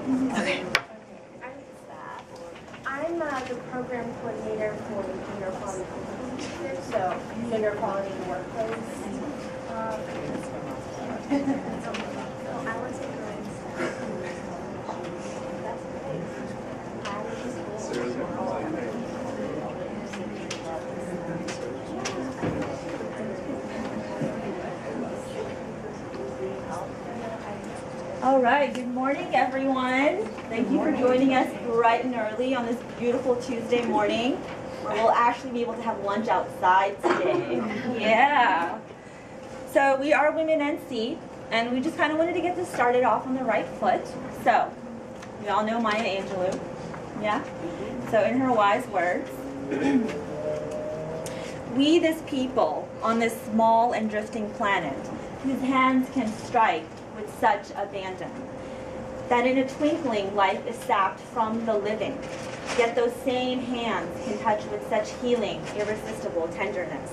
Okay. I'm the program coordinator for gender equality initiative, so gender equality in the workplace. All right, good morning, everyone. Thank you for joining us bright and early on this beautiful Tuesday morning, where we'll actually be able to have lunch outside today. Yeah. So we are WomenNC, and we just kind of wanted to get this started off on the right foot. So, we all know Maya Angelou, yeah? So in her wise words, we this people on this small and drifting planet, whose hands can strike with such abandon, that in a twinkling life is sapped from the living, yet those same hands can touch with such healing, irresistible tenderness,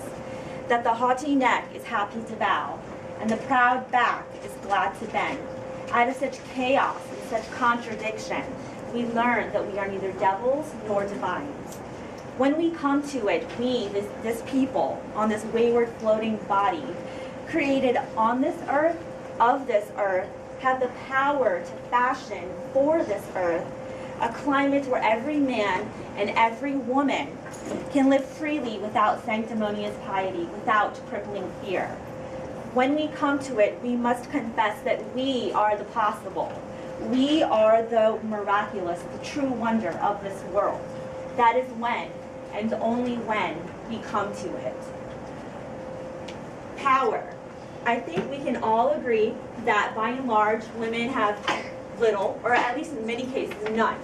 that the haughty neck is happy to bow, and the proud back is glad to bend. Out of such chaos and such contradiction, we learn that we are neither devils nor divines. When we come to it, we, this people, on this wayward floating body, created on this earth, of this earth, have the power to fashion for this earth a climate where every man and every woman can live freely without sanctimonious piety, without crippling fear. When we come to it, we must confess that we are the possible. We are the miraculous, the true wonder of this world. That is when, and only when, we come to it. Power. I think we can all agree that by and large, women have little, or at least in many cases, none.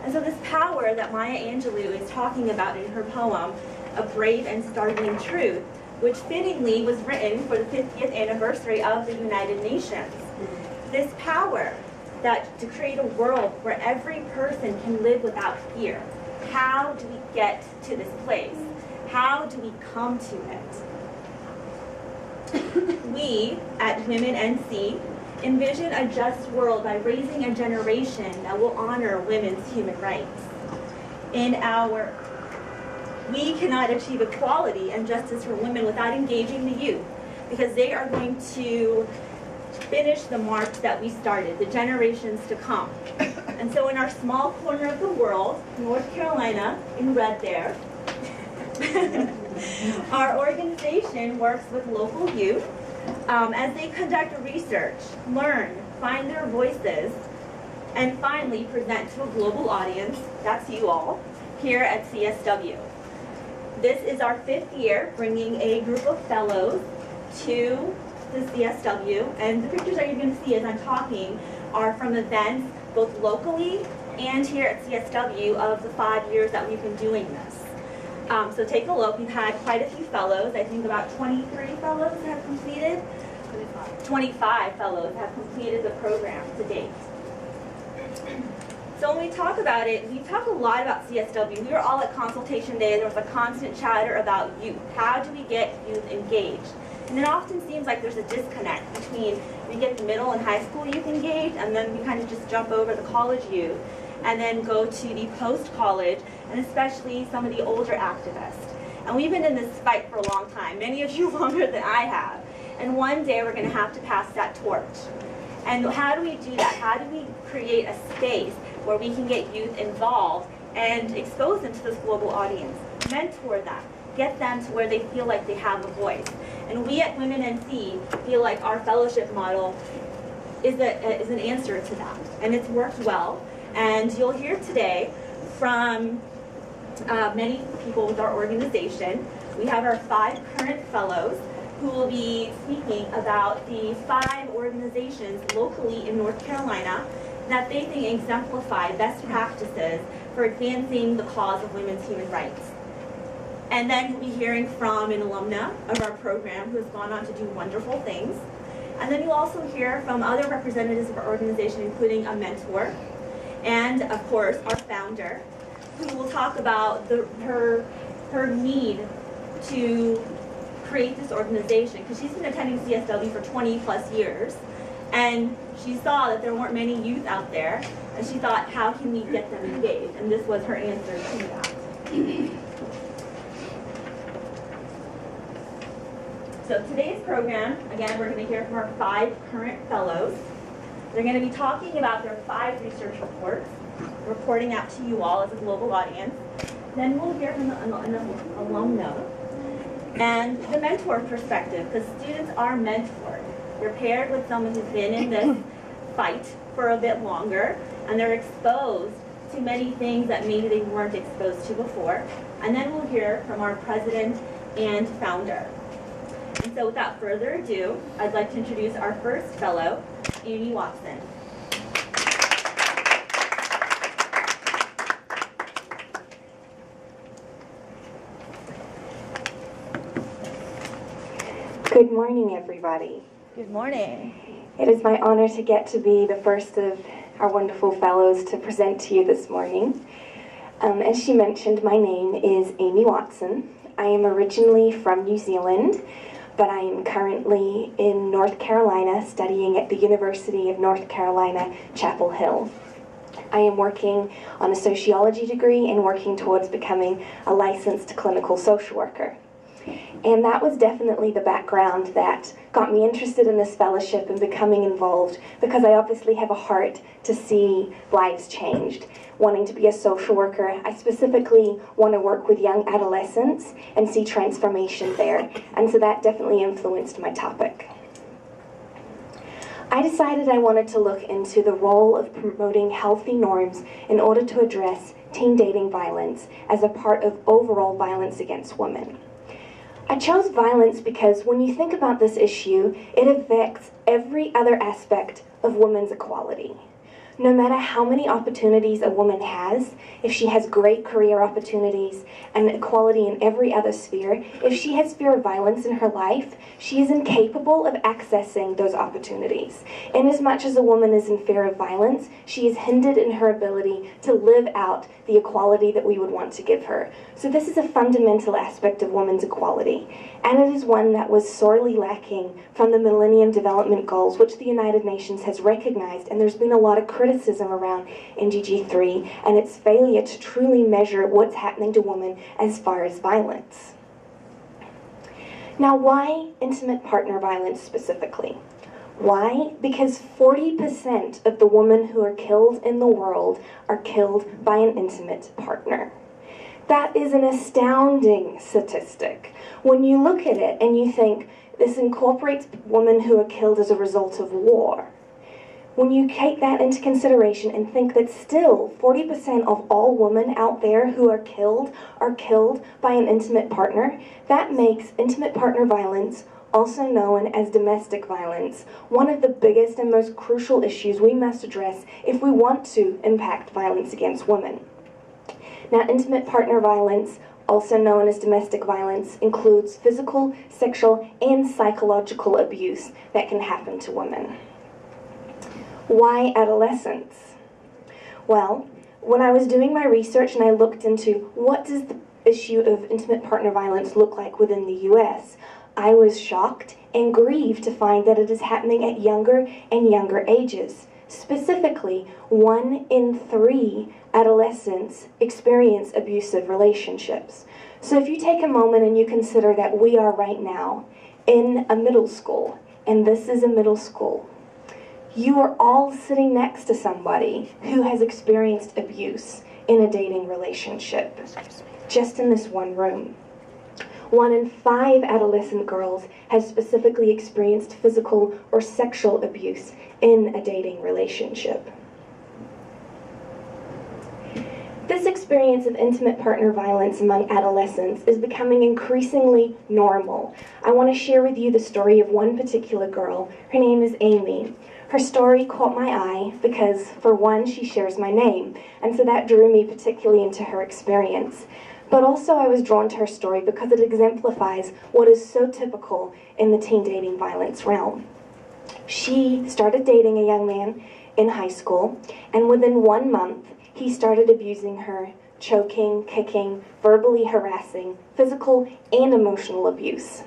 And so this power that Maya Angelou is talking about in her poem, A Brave and Startling Truth, which fittingly was written for the 50th anniversary of the United Nations. This power that to create a world where every person can live without fear. How do we get to this place? How do we come to it? We, at WomenNC, envision a just world by raising a generation that will honor women's human rights. We cannot achieve equality and justice for women without engaging the youth, because they are going to finish the march that we started, the generations to come. And so in our small corner of the world, North Carolina, in red there, our organization works with local youth as they conduct research, learn, find their voices, and finally present to a global audience, that's you all, here at CSW. This is our 5th year bringing a group of fellows to the CSW, and the pictures that you're going to see as I'm talking are from events both locally and here at CSW of the 5 years that we've been doing this. So take a look. We've had quite a few fellows. I think about 23 fellows have completed. 25 fellows have completed the program to date. So when we talk about it, we talk a lot about CSW. We were all at consultation day. There was a constant chatter about youth. How do we get youth engaged? And it often seems like there's a disconnect between we get the middle and high school youth engaged, and then we kind of just jump over the college youth, and then go to the post-college, and especially some of the older activists. And we've been in this fight for a long time, many of you longer than I have. And one day we're going to have to pass that torch. And how do we do that? How do we create a space where we can get youth involved and expose them to this global audience, mentor them, get them to where they feel like they have a voice? And we at WomenNC feel like our fellowship model is an answer to that. And it's worked well. And you'll hear today from many people with our organization. We have our 5 current fellows who will be speaking about the 5 organizations locally in North Carolina that they think exemplify best practices for advancing the cause of women's human rights. And then you'll be hearing from an alumna of our program who has gone on to do wonderful things. And then you'll also hear from other representatives of our organization, including a mentor, and of course our founder, who will talk about her need to create this organization, because she's been attending CSW for 20 plus years, And she saw that there weren't many youth out there, and she thought, how can we get them engaged? And this was her answer to that. So today's program, again, we're going to hear from our 5 current fellows. They're going to be talking about their 5 research reports, reporting out to you all as a global audience. Then we'll hear from an alumna and the mentor perspective, because students are mentored. They're paired with someone who's been in this fight for a bit longer, and they're exposed to many things that maybe they weren't exposed to before. And then we'll hear from our president and founder. And so without further ado, I'd like to introduce our first fellow, Amy Watson. Good morning, everybody. Good morning. It is my honor to get to be the first of our wonderful fellows to present to you this morning. As she mentioned, my name is Amy Watson. I am originally from New Zealand, but I am currently in North Carolina studying at the University of North Carolina, Chapel Hill. I am working on a sociology degree and working towards becoming a licensed clinical social worker. And that was definitely the background that got me interested in this fellowship and becoming involved, because I obviously have a heart to see lives changed. Wanting to be a social worker, I specifically want to work with young adolescents and see transformation there. And so that definitely influenced my topic. I decided I wanted to look into the role of promoting healthy norms in order to address teen dating violence as a part of overall violence against women. I chose violence because when you think about this issue, it affects every other aspect of women's equality. No matter how many opportunities a woman has, if she has great career opportunities and equality in every other sphere, if she has fear of violence in her life, she is incapable of accessing those opportunities. Inasmuch as a woman is in fear of violence, she is hindered in her ability to live out the equality that we would want to give her. So this is a fundamental aspect of women's equality, and it is one that was sorely lacking from the Millennium Development Goals, which the United Nations has recognized, and there's been a lot of criticism around MDG3 and its failure to truly measure what's happening to women as far as violence. Now, why intimate partner violence specifically? Why? Because 40% of the women who are killed in the world are killed by an intimate partner. That is an astounding statistic. When you look at it and you think, this incorporates women who are killed as a result of war. When you take that into consideration and think that still 40% of all women out there who are killed by an intimate partner, that makes intimate partner violence, also known as domestic violence, one of the biggest and most crucial issues we must address if we want to impact violence against women. Now, intimate partner violence, also known as domestic violence, includes physical, sexual, and psychological abuse that can happen to women. Why adolescents? Well, when I was doing my research and I looked into what does the issue of intimate partner violence look like within the US, I was shocked and grieved to find that it is happening at younger and younger ages. Specifically, 1 in 3 adolescents experience abusive relationships. So if you take a moment and you consider that we are right now in a middle school, and this is a middle school, you are all sitting next to somebody who has experienced abuse in a dating relationship, just in this one room. 1 in 5 adolescent girls has specifically experienced physical or sexual abuse in a dating relationship. This experience of intimate partner violence among adolescents is becoming increasingly normal. I want to share with you the story of one particular girl. Her name is Amy. Her story caught my eye because, for one, she shares my name, and so that drew me particularly into her experience. But also I was drawn to her story because it exemplifies what is so typical in the teen dating violence realm. She started dating a young man in high school, and within 1 month, he started abusing her, choking, kicking, verbally harassing, physical and emotional abuse.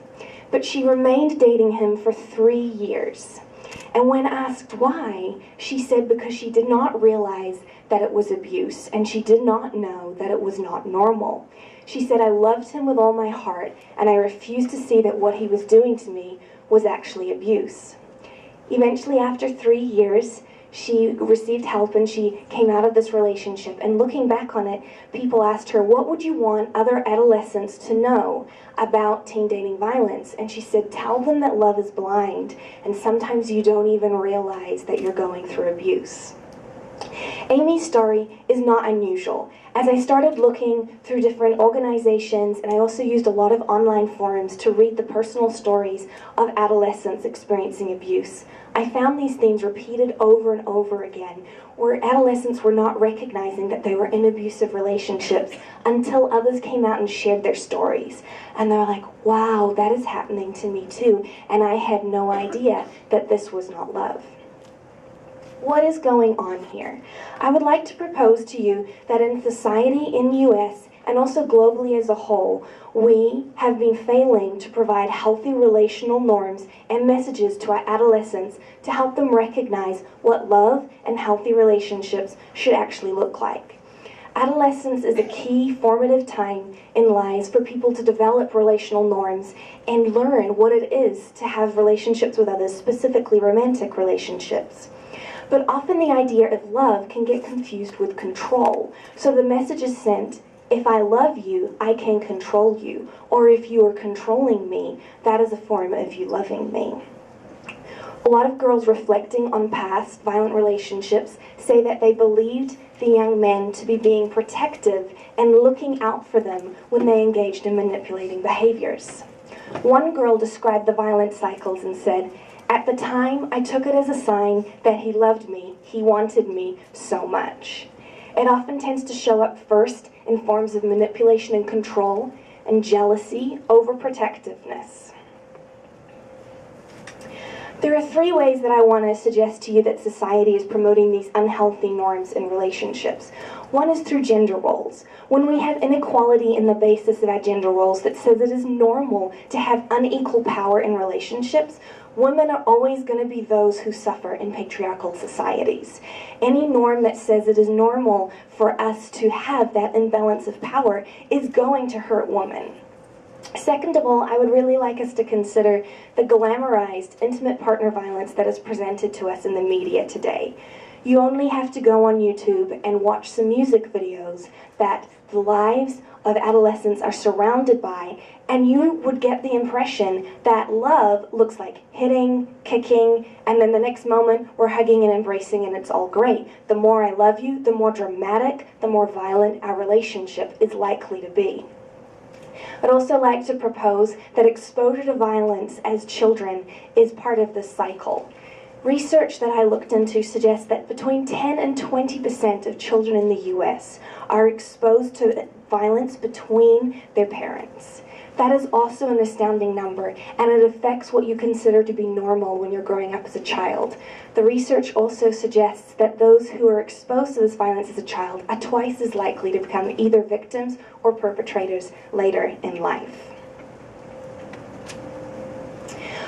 But she remained dating him for 3 years. And when asked why, she said because she did not realize that it was abuse, and she did not know that it was not normal. She said, "I loved him with all my heart, and I refused to see that what he was doing to me was actually abuse." Eventually, after 3 years, she received help and she came out of this relationship. And looking back on it, people asked her, "What would you want other adolescents to know about teen dating violence?" And she said, "Tell them that love is blind, and sometimes you don't even realize that you're going through abuse." Amy's story is not unusual. As I started looking through different organizations, and I also used a lot of online forums to read the personal stories of adolescents experiencing abuse, I found these themes repeated over and over again, where adolescents were not recognizing that they were in abusive relationships until others came out and shared their stories. And they're like, "Wow, that is happening to me too, and I had no idea that this was not love." What is going on here? I would like to propose to you that in society in the US and also globally as a whole, we have been failing to provide healthy relational norms and messages to our adolescents to help them recognize what love and healthy relationships should actually look like. Adolescence is a key formative time in lives for people to develop relational norms and learn what it is to have relationships with others, specifically romantic relationships. But often the idea of love can get confused with control. So the message is sent, if I love you, I can control you. Or if you are controlling me, that is a form of you loving me. A lot of girls reflecting on past violent relationships say that they believed the young men to be being protective and looking out for them when they engaged in manipulating behaviors. One girl described the violent cycles and said, "At the time, I took it as a sign that he loved me. He wanted me so much." It often tends to show up first in forms of manipulation and control, and jealousy, overprotectiveness. There are 3 ways that I want to suggest to you that society is promoting these unhealthy norms in relationships. One is through gender roles. When we have inequality in the basis of our gender roles that says it is normal to have unequal power in relationships, women are always going to be those who suffer in patriarchal societies. Any norm that says it is normal for us to have that imbalance of power is going to hurt women. Second of all, I would really like us to consider the glamorized intimate partner violence that is presented to us in the media today. You only have to go on YouTube and watch some music videos that the lives of adolescents are surrounded by, and you would get the impression that love looks like hitting, kicking, and then the next moment we're hugging and embracing and it's all great. The more I love you, the more dramatic, the more violent our relationship is likely to be. I'd also like to propose that exposure to violence as children is part of this cycle. Research that I looked into suggests that between 10 and 20% of children in the US are exposed to violence between their parents. That is also an astounding number, and it affects what you consider to be normal when you're growing up as a child. The research also suggests that those who are exposed to this violence as a child are twice as likely to become either victims or perpetrators later in life.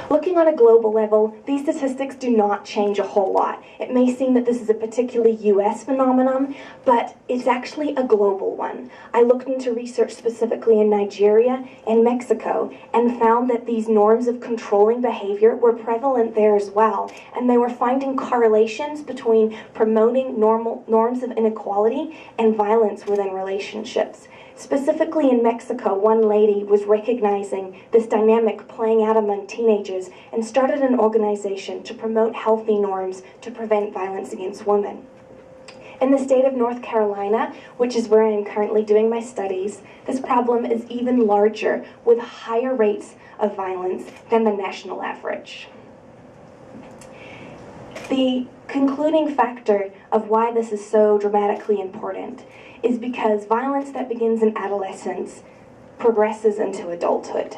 Looking on a global level, these statistics do not change a whole lot. It may seem that this is a particularly US phenomenon, but it's actually a global one. I looked into research specifically in Nigeria and Mexico and found that these norms of controlling behavior were prevalent there as well, and they were finding correlations between promoting norms of inequality and violence within relationships. Specifically in Mexico, one lady was recognizing this dynamic playing out among teenagers and started an organization to promote healthy norms to prevent violence against women. In the state of North Carolina, which is where I am currently doing my studies, this problem is even larger, with higher rates of violence than the national average. The concluding factor of why this is so dramatically important is because violence that begins in adolescence progresses into adulthood.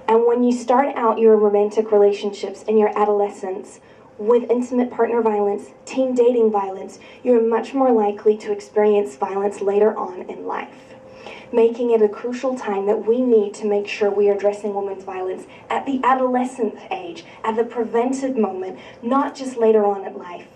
And when you start out your romantic relationships in your adolescence with intimate partner violence, teen dating violence, you're much more likely to experience violence later on in life. making it a crucial time that we need to make sure we are addressing women's violence at the adolescent age, at the preventive moment, not just later on in life.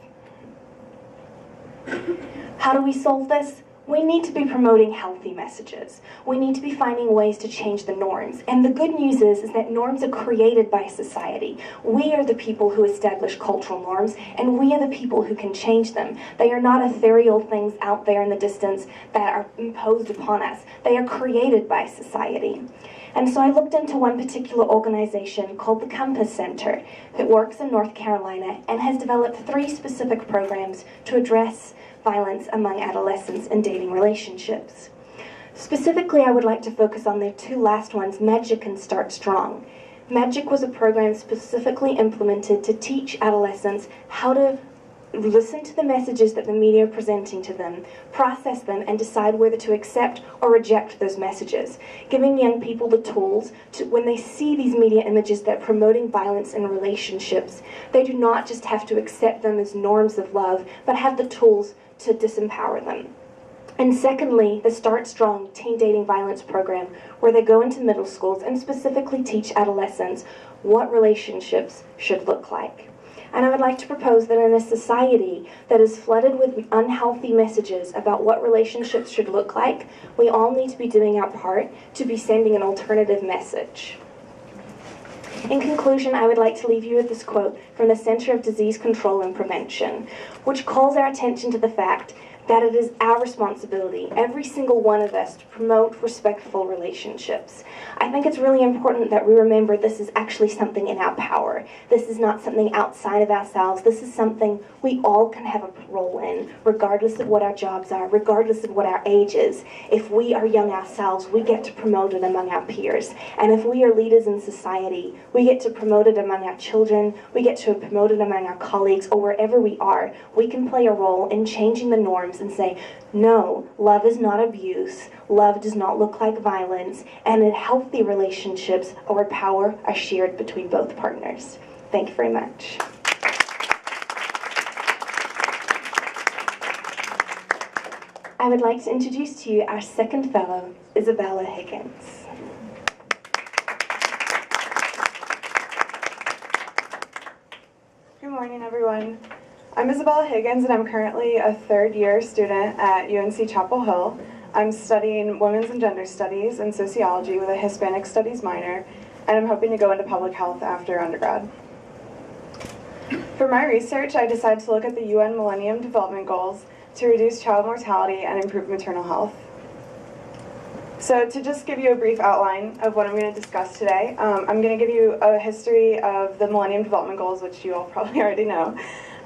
How do we solve this? We need to be promoting healthy messages. We need to be finding ways to change the norms. And the good news is that norms are created by society. We are the people who establish cultural norms, and we are the people who can change them. They are not ethereal things out there in the distance that are imposed upon us. They are created by society. And so I looked into one particular organization called the Compass Center that works in North Carolina and has developed 3 specific programs to address violence among adolescents in dating relationships. Specifically, I would like to focus on their 2 last ones, Magic and Start Strong. Magic was a program specifically implemented to teach adolescents how to listen to the messages that the media are presenting to them, process them, and decide whether to accept or reject those messages, giving young people the tools to, when they see these media images that are promoting violence in relationships, they do not just have to accept them as norms of love, but have the tools to disempower them. And secondly, the Start Strong teen dating violence program, where they go into middle schools and specifically teach adolescents what relationships should look like. And I would like to propose that in a society that is flooded with unhealthy messages about what relationships should look like, we all need to be doing our part to be sending an alternative message. In conclusion, I would like to leave you with this quote from the Center of Disease Control and Prevention, which calls our attention to the fact that it is our responsibility, every single one of us, to promote respectful relationships. I think it's really important that we remember this is actually something in our power. This is not something outside of ourselves. This is something we all can have a role in, regardless of what our jobs are, regardless of what our age is. If we are young ourselves, we get to promote it among our peers. And if we are leaders in society, we get to promote it among our children, we get to promote it among our colleagues, or wherever we are. We can play a role in changing the norms and say, no, love is not abuse, love does not look like violence, and in healthy relationships where power are shared between both partners. Thank you very much. I would like to introduce to you our second fellow, Isabella Hakings. Good morning, everyone. I'm Isabella Hakings, and I'm currently a third-year student at UNC Chapel Hill. I'm studying Women's and Gender Studies and Sociology with a Hispanic Studies minor, and I'm hoping to go into public health after undergrad. For my research, I decided to look at the UN Millennium Development Goals to reduce child mortality and improve maternal health. So to just give you a brief outline of what I'm going to discuss today, I'm going to give you a history of the Millennium Development Goals, which you all probably already know.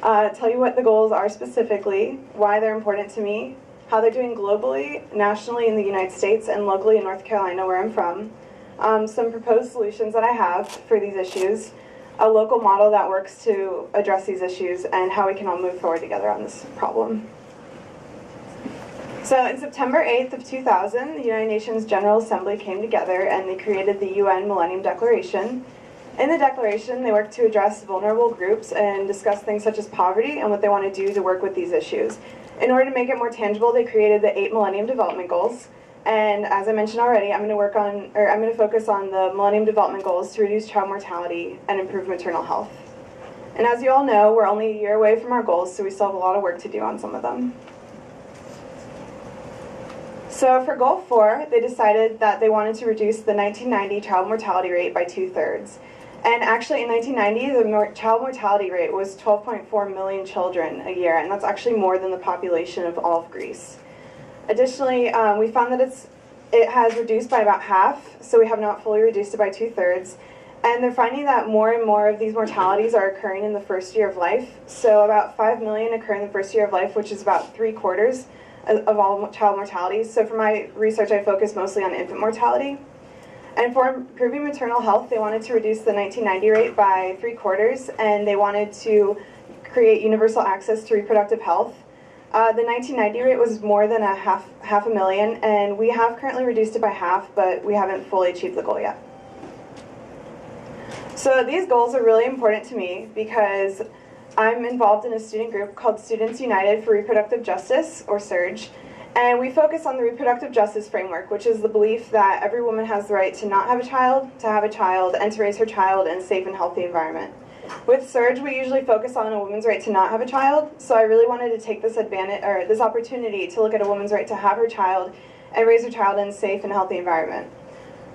Tell you what the goals are specifically, why they're important to me, how they're doing globally, nationally in the United States, and locally in North Carolina, where I'm from, some proposed solutions that I have for these issues, a local model that works to address these issues, and how we can all move forward together on this problem. So in September 8th of 2000, the United Nations General Assembly came together and they created the UN Millennium Declaration. In the declaration, they work to address vulnerable groups and discuss things such as poverty and what they want to do to work with these issues. In order to make it more tangible, they created the 8 Millennium Development Goals. And as I mentioned already, I'm going to focus on the Millennium Development Goals to reduce child mortality and improve maternal health. And as you all know, we're only a year away from our goals, so we still have a lot of work to do on some of them. So for Goal 4, they decided that they wanted to reduce the 1990 child mortality rate by 2/3. And actually in 1990, the child mortality rate was 12.4 million children a year, and that's actually more than the population of all of Greece. Additionally, we found that it has reduced by about half, so we have not fully reduced it by 2/3. And they're finding that more and more of these mortalities are occurring in the first year of life. So about 5 million occur in the first year of life, which is about 3/4 of all child mortalities. So for my research, I focus mostly on infant mortality. And for improving maternal health, they wanted to reduce the 1990 rate by 3/4, and they wanted to create universal access to reproductive health. The 1990 rate was more than half a million, and we have currently reduced it by half, but we haven't fully achieved the goal yet. So these goals are really important to me because I'm involved in a student group called Students United for Reproductive Justice, or SURJ, And we focus on the reproductive justice framework, which is the belief that every woman has the right to not have a child, to have a child, and to raise her child in a safe and healthy environment. With SURGE, we usually focus on a woman's right to not have a child, so I really wanted to take this this opportunity to look at a woman's right to have her child and raise her child in a safe and healthy environment.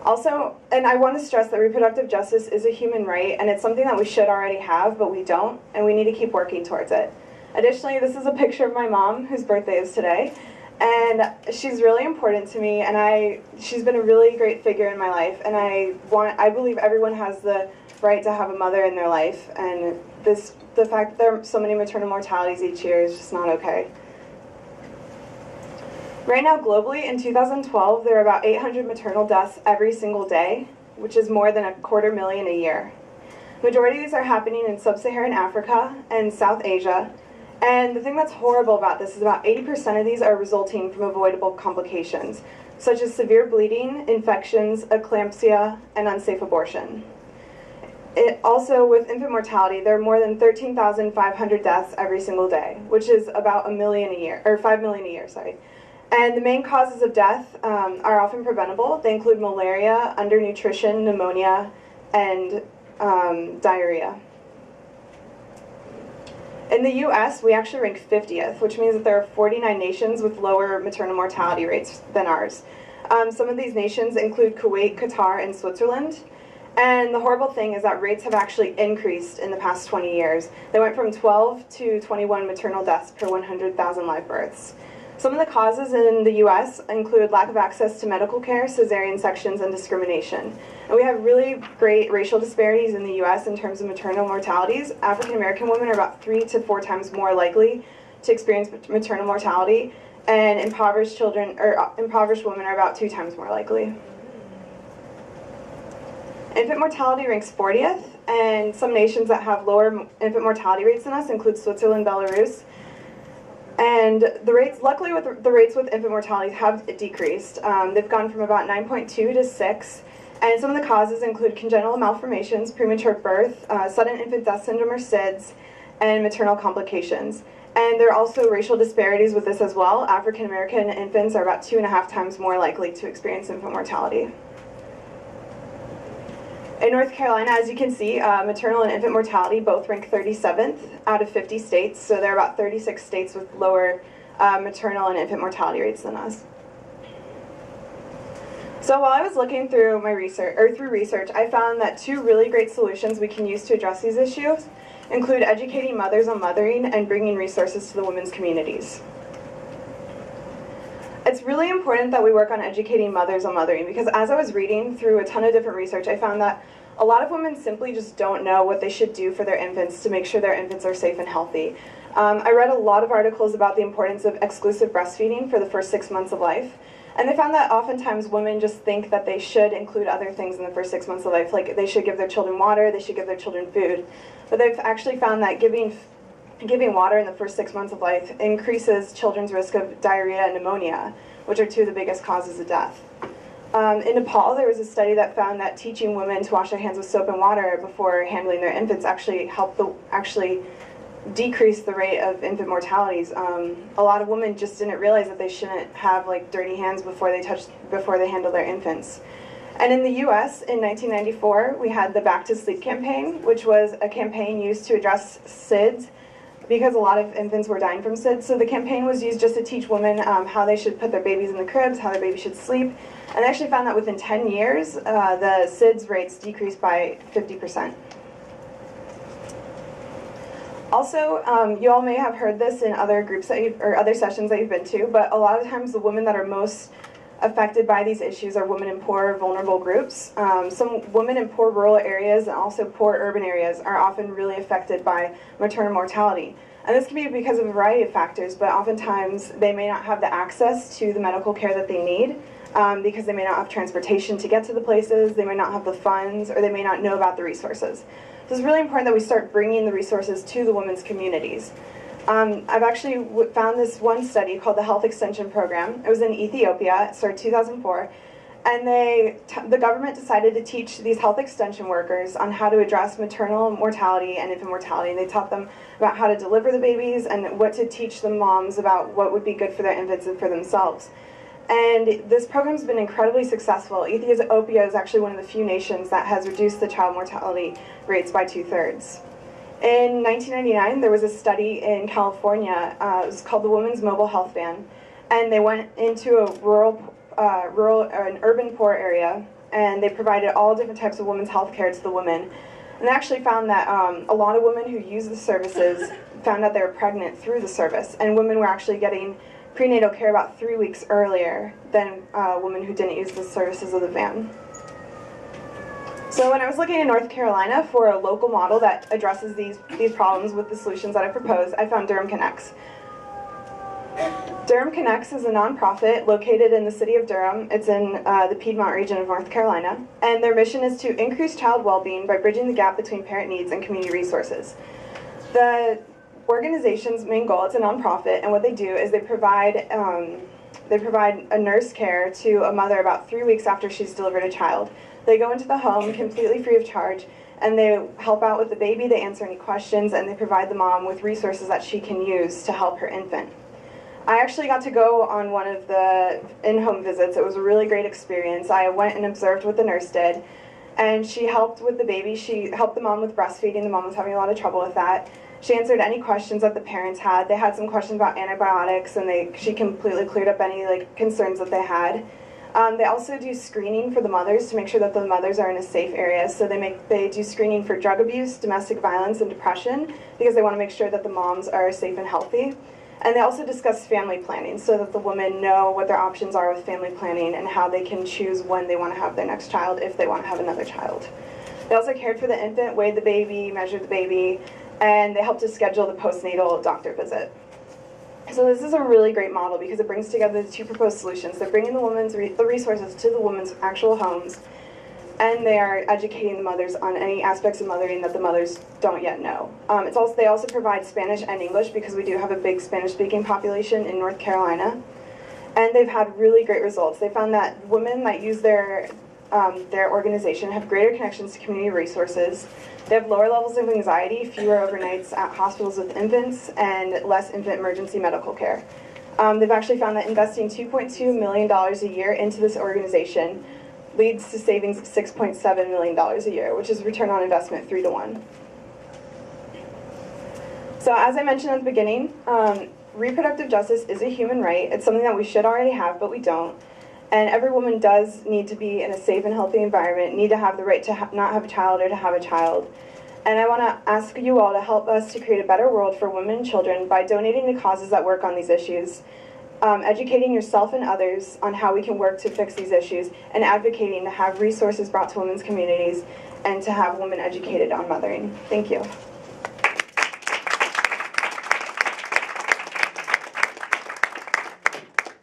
Also, and I want to stress that reproductive justice is a human right, and it's something that we should already have, but we don't, and we need to keep working towards it. Additionally, this is a picture of my mom, whose birthday is today, and she's really important to me, and she's been a really great figure in my life, and I believe everyone has the right to have a mother in their life, and the fact that there are so many maternal mortalities each year is just not okay. Right now, globally, in 2012, there are about 800 maternal deaths every single day, which is more than 250,000 a year. The majority of these are happening in sub-Saharan Africa and South Asia, and the thing that's horrible about this is about 80% of these are resulting from avoidable complications, such as severe bleeding, infections, eclampsia, and unsafe abortion. Also, with infant mortality, there are more than 13,500 deaths every single day, which is about 5 million a year, sorry. And the main causes of death are often preventable. They include malaria, undernutrition, pneumonia, and diarrhea. In the US, we actually rank 50th, which means that there are 49 nations with lower maternal mortality rates than ours. Some of these nations include Kuwait, Qatar, and Switzerland. And the horrible thing is that rates have actually increased in the past 20 years. They went from 12 to 21 maternal deaths per 100,000 live births. Some of the causes in the US include lack of access to medical care, cesarean sections, and discrimination. And we have really great racial disparities in the US in terms of maternal mortalities. African American women are about 3 to 4 times more likely to experience maternal mortality, and impoverished women are about 2 times more likely. Infant mortality ranks 40th, and some nations that have lower infant mortality rates than us include Switzerland, Belarus. And the rates, luckily the rates with infant mortality have decreased. They've gone from about 9.2 to 6, and some of the causes include congenital malformations, premature birth, sudden infant death syndrome or SIDS, and maternal complications. And there are also racial disparities with this as well. African American infants are about 2.5 times more likely to experience infant mortality. In North Carolina, as you can see, maternal and infant mortality both rank 37th out of 50 states, so there are about 36 states with lower maternal and infant mortality rates than us. So while I was looking through my research, I found that 2 really great solutions we can use to address these issues include educating mothers on mothering and bringing resources to the women's communities. It's really important that we work on educating mothers on mothering, because as I was reading through a ton of different research, I found that a lot of women simply just don't know what they should do for their infants to make sure their infants are safe and healthy. I read a lot of articles about the importance of exclusive breastfeeding for the first 6 months of life, and they found that oftentimes women just think that they should include other things in the first 6 months of life, like they should give their children water, they should give their children food, but they've actually found that giving water in the first 6 months of life increases children's risk of diarrhea and pneumonia, which are 2 of the biggest causes of death. In Nepal, there was a study that found that teaching women to wash their hands with soap and water before handling their infants actually helped decrease the rate of infant mortalities. A lot of women just didn't realize that they shouldn't have dirty hands before they handle their infants. And in the US, in 1994, we had the Back to Sleep campaign, which was a campaign used to address SIDS, because a lot of infants were dying from SIDS. So the campaign was used just to teach women how they should put their babies in the cribs, how their babies should sleep. And they actually found that within 10 years, the SIDS rates decreased by 50%. Also, you all may have heard this in other groups or other sessions that you've been to, but a lot of times the women that are most affected by these issues are women in poor, vulnerable groups. Some women in poor rural areas and also poor urban areas are often really affected by maternal mortality. And this can be because of a variety of factors, but oftentimes they may not have the access to the medical care that they need because they may not have transportation to get to the places, they may not have the funds, or they may not know about the resources. So it's really important that we start bringing the resources to the women's communities. I've actually found this one study called the Health Extension Program. It was in Ethiopia. It started 2004. And the government decided to teach these health extension workers on how to address maternal mortality and infant mortality. And they taught them about how to deliver the babies and what to teach the moms about what would be good for their infants and for themselves. And this program's been incredibly successful. Ethiopia is actually one of the few nations that has reduced the child mortality rates by 2/3. In 1999, there was a study in California. It was called the Women's Mobile Health Van. And they went into a an urban poor area, and they provided all different types of women's health care to the women. And they actually found that a lot of women who used the services found out they were pregnant through the service, and women were actually getting prenatal care about 3 weeks earlier than women who didn't use the services of the van. So when I was looking in North Carolina for a local model that addresses these problems with the solutions that I proposed, I found Durham Connects. Durham Connects is a nonprofit located in the city of Durham. It's in the Piedmont region of North Carolina. And their mission is to increase child well-being by bridging the gap between parent needs and community resources. The organization's main goal, it's a nonprofit, and what they do is they provide a nurse care to a mother about 3 weeks after she's delivered a child. They go into the home completely free of charge, and they help out with the baby, they answer any questions, and they provide the mom with resources that she can use to help her infant. I actually got to go on one of the in-home visits. It was a really great experience. I went and observed what the nurse did, and she helped with the baby. She helped the mom with breastfeeding. The mom was having a lot of trouble with that. She answered any questions that the parents had. They had some questions about antibiotics, and she completely cleared up any concerns that they had. They also do screening for the mothers to make sure that the mothers are in a safe area. So they do screening for drug abuse, domestic violence, and depression, because they want to make sure that the moms are safe and healthy. And they also discuss family planning so that the women know what their options are with family planning and how they can choose when they want to have their next child if they want to have another child. They also cared for the infant, weighed the baby, measured the baby, and they helped to schedule the postnatal doctor visit. So this is a really great model because it brings together the two proposed solutions. They're bringing the resources to the women's actual homes, and they are educating the mothers on any aspects of mothering that the mothers don't yet know. They also provide Spanish and English because we do have a big Spanish-speaking population in North Carolina. And they've had really great results. They found that women that use their organization have greater connections to community resources. They have lower levels of anxiety, fewer overnights at hospitals with infants, and less infant emergency medical care. They've actually found that investing $2.2 million a year into this organization leads to savings of $6.7 million a year, which is return on investment 3 to 1. So as I mentioned at the beginning, reproductive justice is a human right. It's something that we should already have, but we don't. And every woman does need to be in a safe and healthy environment, need to have the right to not have a child or to have a child. And I want to ask you all to help us to create a better world for women and children by donating to causes that work on these issues, educating yourself and others on how we can work to fix these issues, and advocating to have resources brought to women's communities and to have women educated on mothering. Thank you.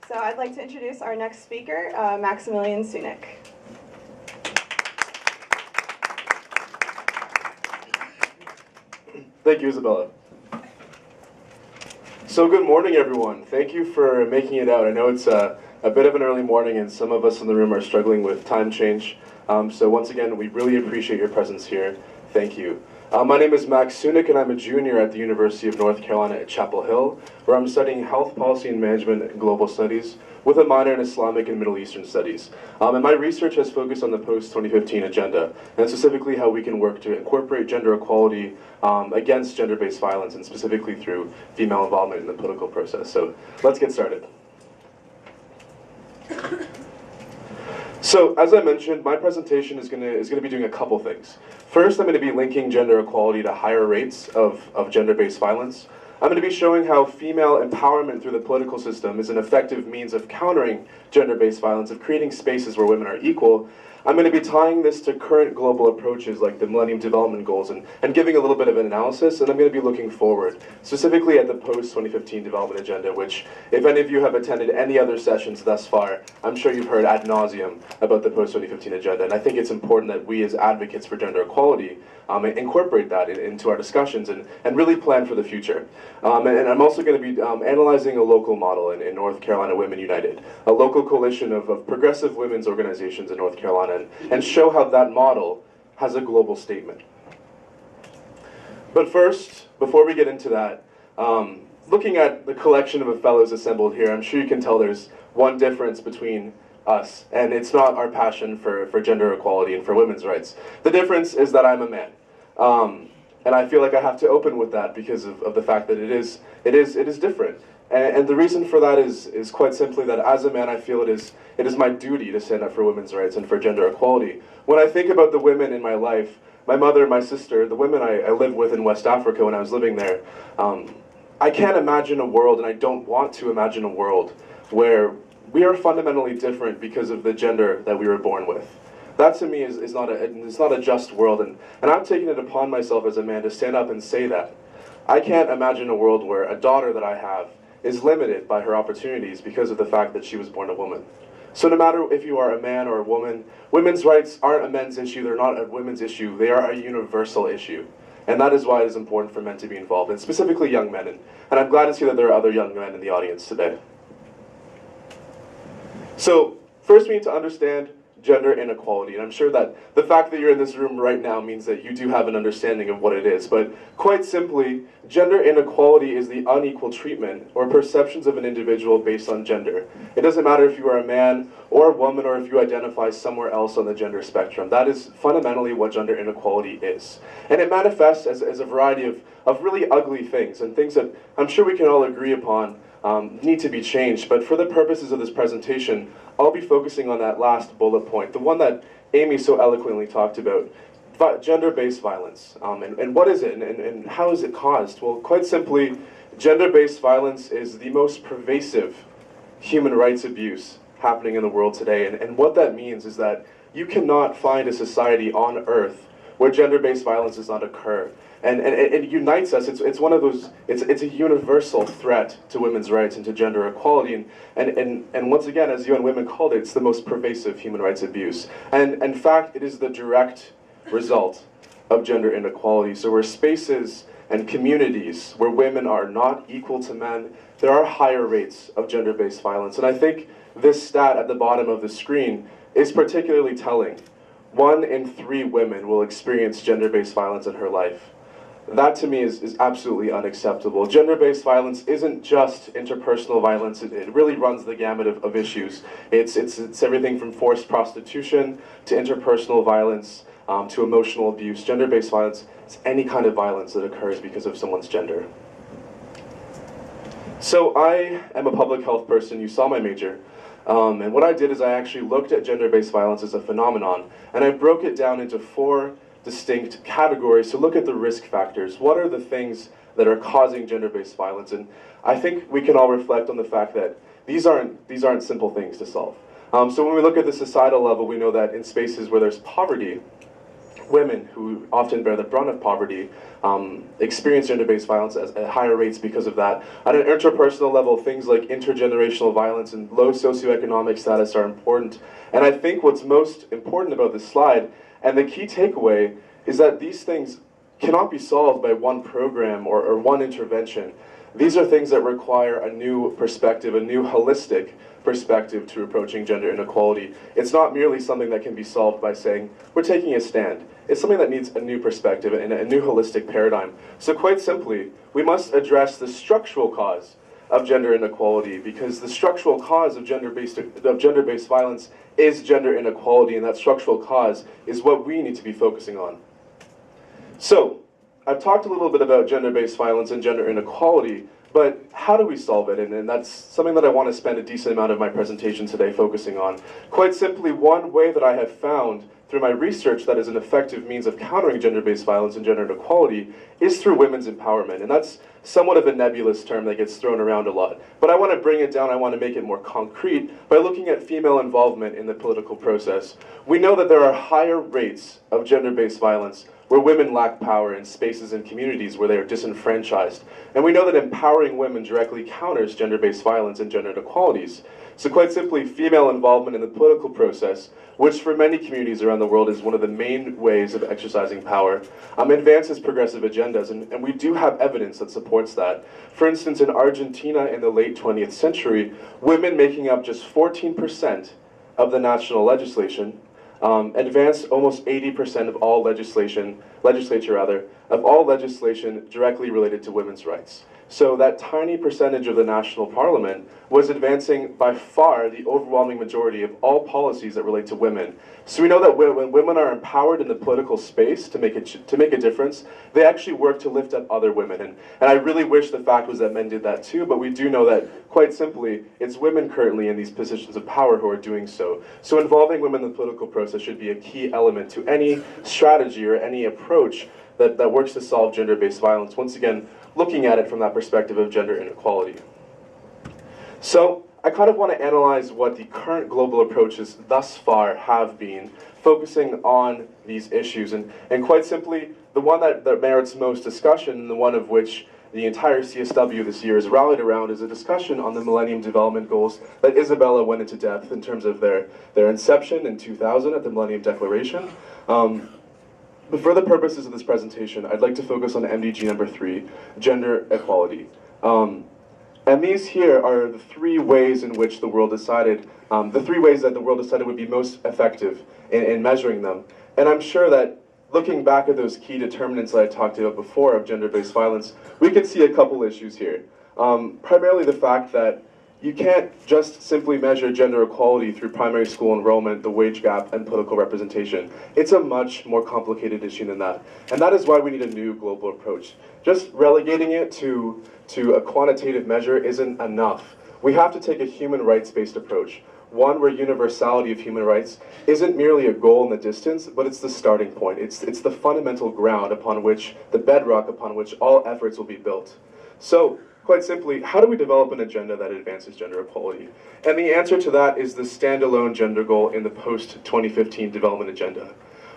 So I'd like to introduce our next speaker, Maximilian Sounak. Thank you, Isabella. So good morning, everyone. Thank you for making it out. I know it's a bit of an early morning, and some of us in the room are struggling with time change. So once again, we really appreciate your presence here. Thank you. My name is Max Sounak, and I'm a junior at the University of North Carolina at Chapel Hill, where I'm studying health policy and management and global studies with a minor in Islamic and Middle Eastern studies. And my research has focused on the post-2015 agenda, and specifically how we can work to incorporate gender equality against gender-based violence, and specifically through female involvement in the political process. So let's get started. So, as I mentioned, my presentation is going to be doing a couple things. First, I'm going to be linking gender equality to higher rates of gender-based violence. I'm going to be showing how female empowerment through the political system is an effective means of countering gender-based violence, of creating spaces where women are equal. I'm going to be tying this to current global approaches like the Millennium Development Goals and giving a little bit of an analysis, and I'm going to be looking forward, specifically at the post-2015 development agenda, which, if any of you have attended any other sessions thus far, I'm sure you've heard ad nauseum about the post-2015 agenda, and I think it's important that we as advocates for gender equality incorporate that into our discussions and really plan for the future. And I'm also going to be analyzing a local model in North Carolina Women United, a local coalition of progressive women's organizations in North Carolina, and show how that model has a global statement. But first, before we get into that, looking at the collection of fellows assembled here, I'm sure you can tell there's one difference between us, and it's not our passion for gender equality and for women's rights. The difference is that I'm a man. And I feel like I have to open with that because of the fact that it is different. And the reason for that is quite simply that as a man, I feel it is my duty to stand up for women's rights and for gender equality. When I think about the women in my life, my mother, my sister, the women I lived with in West Africa when I was living there, I can't imagine a world, and I don't want to imagine a world, where we are fundamentally different because of the gender that we were born with. That to me is not a just world, and I'm taking it upon myself as a man to stand up and say that. I can't imagine a world where a daughter that I have is limited by her opportunities because of the fact that she was born a woman. So no matter if you are a man or a woman, women's rights aren't a men's issue, they're not a women's issue, they are a universal issue. And that is why it is important for men to be involved, and specifically young men. And I'm glad to see that there are other young men in the audience today. So first we need to understand gender inequality, and I'm sure that the fact that you're in this room right now means that you do have an understanding of what it is. But quite simply, gender inequality is the unequal treatment or perceptions of an individual based on gender. It doesn't matter if you are a man or a woman or if you identify somewhere else on the gender spectrum. That is fundamentally what gender inequality is. And it manifests as a variety of really ugly things, and things that I'm sure we can all agree upon need to be changed. But for the purposes of this presentation, I'll be focusing on that last bullet point, the one that Amy so eloquently talked about, gender-based violence. And what is it, and how is it caused? Well, quite simply, gender-based violence is the most pervasive human rights abuse happening in the world today. And what that means is that you cannot find a society on Earth where gender-based violence does not occur. And it unites us. It's one of those, it's a universal threat to women's rights and to gender equality. And once again, as UN Women called it, it's the most pervasive human rights abuse. And in fact, it is the direct result of gender inequality. So where spaces and communities where women are not equal to men, there are higher rates of gender-based violence. And I think this stat at the bottom of the screen is particularly telling. 1 in 3 women will experience gender-based violence in her life. That to me is absolutely unacceptable. Gender-based violence isn't just interpersonal violence, it really runs the gamut of issues. It's everything from forced prostitution to interpersonal violence to emotional abuse. Gender-based violence is any kind of violence that occurs because of someone's gender. So I am a public health person, you saw my major. And what I did is I actually looked at gender-based violence as a phenomenon, and I broke it down into 4 distinct categories to look at the risk factors. What are the things that are causing gender-based violence? And I think we can all reflect on the fact that these aren't simple things to solve. So when we look at the societal level, we know that in spaces where there's poverty, women who often bear the brunt of poverty experience gender-based violence at higher rates because of that. At an interpersonal level, things like intergenerational violence and low socioeconomic status are important. And I think what's most important about this slide, and the key takeaway, is that these things cannot be solved by one program or one intervention. These are things that require a new perspective, a new holistic perspective to approaching gender inequality. It's not merely something that can be solved by saying, we're taking a stand. It's something that needs a new perspective and a new holistic paradigm. So quite simply, we must address the structural cause of gender inequality, because the structural cause of gender-based violence is gender inequality, and that structural cause is what we need to be focusing on. So, I've talked a little bit about gender-based violence and gender inequality, but how do we solve it? And that's something that I want to spend a decent amount of my presentation today focusing on. Quite simply, one way that I have found through my research that is an effective means of countering gender-based violence and gender inequality is through women's empowerment. And that's somewhat of a nebulous term that gets thrown around a lot. But I want to bring it down, I want to make it more concrete by looking at female involvement in the political process. We know that there are higher rates of gender-based violence where women lack power in spaces and communities where they are disenfranchised. And we know that empowering women directly counters gender-based violence and gender inequalities. So quite simply, female involvement in the political process, which for many communities around the world is one of the main ways of exercising power, advances progressive agendas, and we do have evidence that supports that. For instance, in Argentina in the late 20th century, women making up just 14% of the national legislation advanced almost 80% of all legislation directly related to women's rights. So that tiny percentage of the national parliament was advancing by far the overwhelming majority of all policies that relate to women. So we know that when women are empowered in the political space to make a difference, they actually work to lift up other women. And I really wish the fact was that men did that too, but we do know that, quite simply, it's women currently in these positions of power who are doing so. So involving women in the political process should be a key element to any strategy or any approach that works to solve gender-based violence. Once again, looking at it from that perspective of gender inequality. So I kind of want to analyze what the current global approaches thus far have been, focusing on these issues. And quite simply, the one that merits most discussion, and the one of which the entire CSW this year is rallied around, is a discussion on the Millennium Development Goals that Isabella went into depth in terms of their inception in 2000 at the Millennium Declaration. But for the purposes of this presentation, I'd like to focus on MDG number 3, gender equality. And these here are the 3 ways in which the world decided, would be most effective in measuring them. And I'm sure that looking back at those key determinants that I talked about before of gender-based violence, we can see a couple issues here. Primarily the fact that you can't just simply measure gender equality through primary school enrollment, the wage gap, and political representation. It's a much more complicated issue than that. And that is why we need a new global approach. Just relegating it to a quantitative measure isn't enough. We have to take a human rights-based approach, one where universality of human rights isn't merely a goal in the distance, but it's the starting point. It's the fundamental ground upon which, the bedrock upon which all efforts will be built. So, quite simply, how do we develop an agenda that advances gender equality? And the answer to that is the standalone gender goal in the post-2015 development agenda.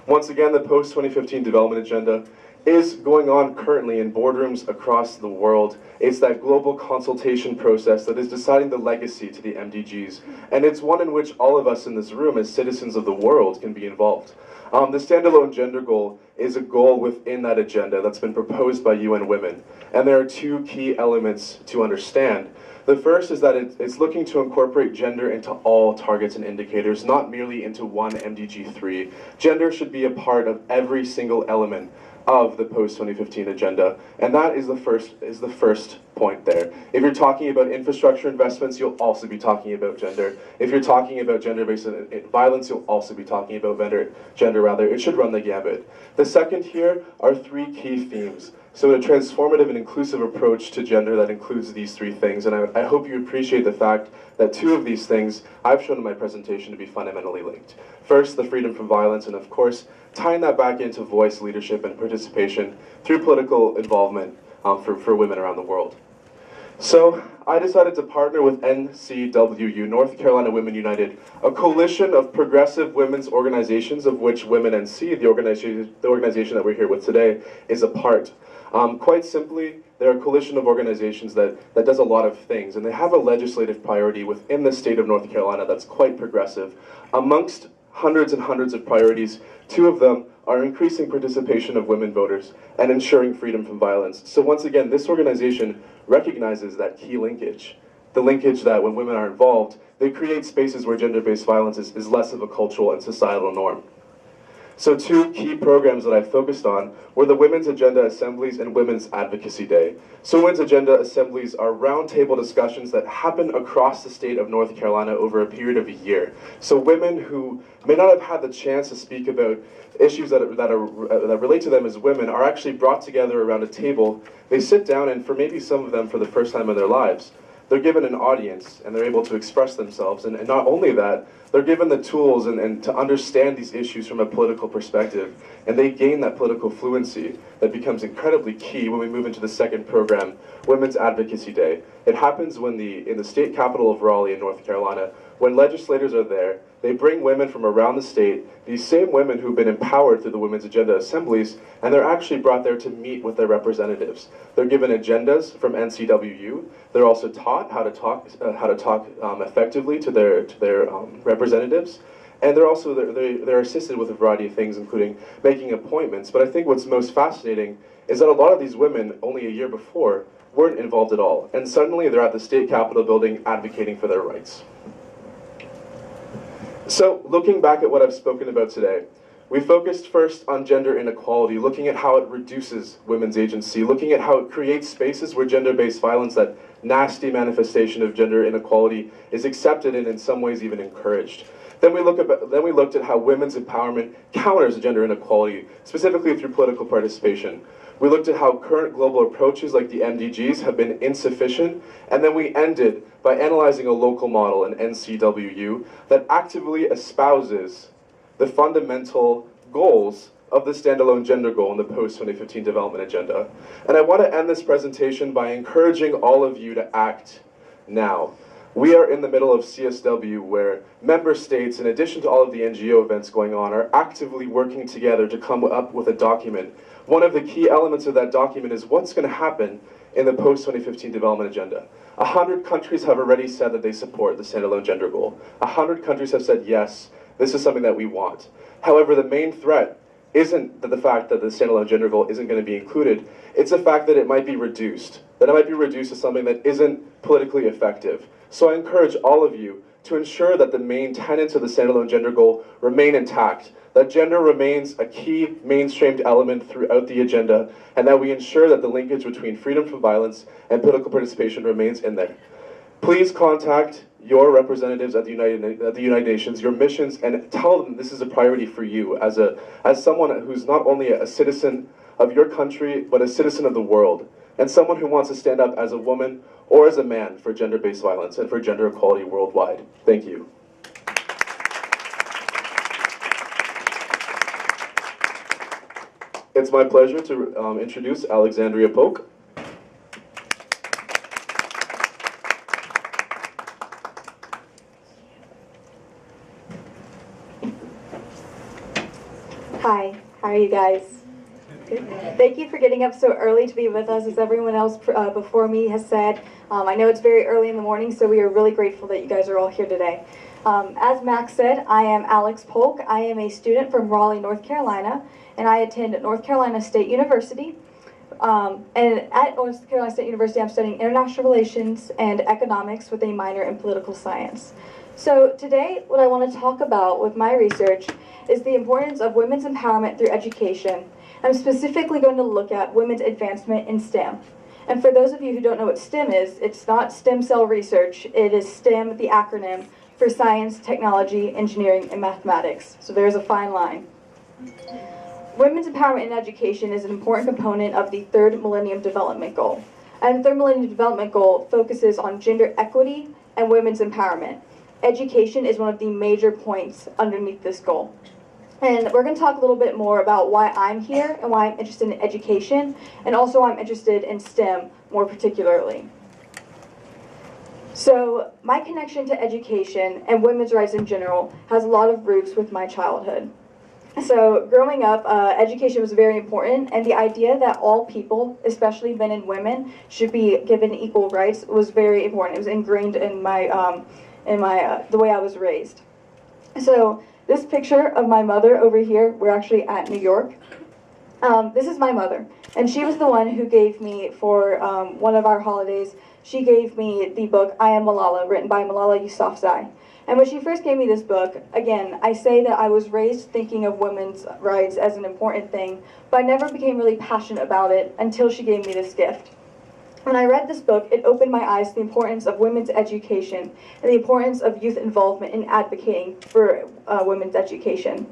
Once again, the post-2015 development agenda is going on currently in boardrooms across the world. It's that global consultation process that is deciding the legacy to the MDGs. And it's one in which all of us in this room as citizens of the world can be involved. The standalone gender goal is a goal within that agenda that's been proposed by UN Women. And there are 2 key elements to understand. The first is that it's looking to incorporate gender into all targets and indicators, not merely into one MDG 3. Gender should be a part of every single element of the post-2015 agenda, and that is the first point there. If you're talking about infrastructure investments, you'll also be talking about gender. If you're talking about gender-based violence, you'll also be talking about gender. It should run the gambit. The second here are 3 key themes. So a transformative and inclusive approach to gender that includes these 3 things, and I hope you appreciate the fact that 2 of these things I've shown in my presentation to be fundamentally linked. First, the freedom from violence, and of course, tying that back into voice, leadership, and participation through political involvement for women around the world. So I decided to partner with NCWU, North Carolina Women United, a coalition of progressive women's organizations of which WomenNC, the organization that we're here with today, is a part. Quite simply, they're a coalition of organizations that does a lot of things, and they have a legislative priority within the state of North Carolina that's quite progressive. Amongst hundreds and hundreds of priorities, 2 of them are increasing participation of women voters and ensuring freedom from violence. So once again, this organization recognizes that key linkage, the linkage that when women are involved, they create spaces where gender-based violence is less of a cultural and societal norm. So 2 key programs that I focused on were the Women's Agenda Assemblies and Women's Advocacy Day. So Women's Agenda Assemblies are roundtable discussions that happen across the state of North Carolina over a period of a year. So women who may not have had the chance to speak about issues that relate to them as women are actually brought together around a table. They sit down, and for maybe some of them for the first time in their lives, they're given an audience and they're able to express themselves. And not only that, they're given the tools and to understand these issues from a political perspective. And they gain that political fluency that becomes incredibly key when we move into the second program, Women's Advocacy Day. It happens in the state capital of Raleigh in North Carolina, when legislators are there, they bring women from around the state, these same women who've been empowered through the Women's Agenda Assemblies, and they're actually brought there to meet with their representatives. They're given agendas from NCWU. They're also taught how to talk effectively to their representatives. And they're assisted with a variety of things, including making appointments. But I think what's most fascinating is that a lot of these women, only a year before, weren't involved at all. And suddenly they're at the state capitol building advocating for their rights. So, looking back at what I've spoken about today, we focused first on gender inequality, looking at how it reduces women's agency, looking at how it creates spaces where gender-based violence, that nasty manifestation of gender inequality, is accepted and in some ways even encouraged. Then we looked at how women's empowerment counters gender inequality, specifically through political participation. We looked at how current global approaches like the MDGs have been insufficient, and then we ended by analyzing a local model, an NCWU, that actively espouses the fundamental goals of the standalone gender goal in the post-2015 development agenda. And I want to end this presentation by encouraging all of you to act now. We are in the middle of CSW, where member states, in addition to all of the NGO events going on, are actively working together to come up with a document. One of the key elements of that document is what's going to happen in the post-2015 development agenda. 100 countries have already said that they support the standalone gender goal. 100 countries have said, yes, this is something that we want. However, the main threat isn't the fact that the standalone gender goal isn't going to be included. It's the fact that it might be reduced. That it might be reduced to something that isn't politically effective. So I encourage all of you to ensure that the main tenets of the standalone gender goal remain intact, that gender remains a key mainstreamed element throughout the agenda, and that we ensure that the linkage between freedom from violence and political participation remains in there. Please contact your representatives at the United Nations, your missions, and tell them this is a priority for you as someone who's not only a citizen of your country, but a citizen of the world, and someone who wants to stand up as a woman or as a man for gender-based violence and for gender equality worldwide. Thank you. It's my pleasure to introduce Alexandria Polk. Hi, how are you guys? Good. Thank you for getting up so early to be with us, as everyone else before me has said. I know it's very early in the morning, so we are really grateful that you guys are all here today. As Max said, I am Alex Polk. I am a student from Raleigh, North Carolina, and I attend North Carolina State University. And at North Carolina State University, I'm studying international relations and economics with a minor in political science. So today, what I want to talk about with my research is the importance of women's empowerment through education. I'm specifically going to look at women's advancement in STEM. And for those of you who don't know what STEM is, it's not stem cell research. It is STEM, the acronym for science, technology, engineering, and mathematics. So there's a fine line. Women's empowerment in education is an important component of the third Millennium Development Goal. And the third Millennium Development Goal focuses on gender equity and women's empowerment. Education is one of the major points underneath this goal. And we're going to talk a little bit more about why I'm here and why I'm interested in education, and also why I'm interested in STEM more particularly. So my connection to education and women's rights in general has a lot of roots with my childhood. So growing up, education was very important, and the idea that all people, especially men and women, should be given equal rights was very important. It was ingrained in the way I was raised. So this picture of my mother over here, we're actually at New York. This is my mother, and she was the one who gave me, for one of our holidays, she gave me the book I Am Malala, written by Malala Yousafzai. And when she first gave me this book, again, I say that I was raised thinking of women's rights as an important thing, but I never became really passionate about it until she gave me this gift. When I read this book, it opened my eyes to the importance of women's education and the importance of youth involvement in advocating for women's education.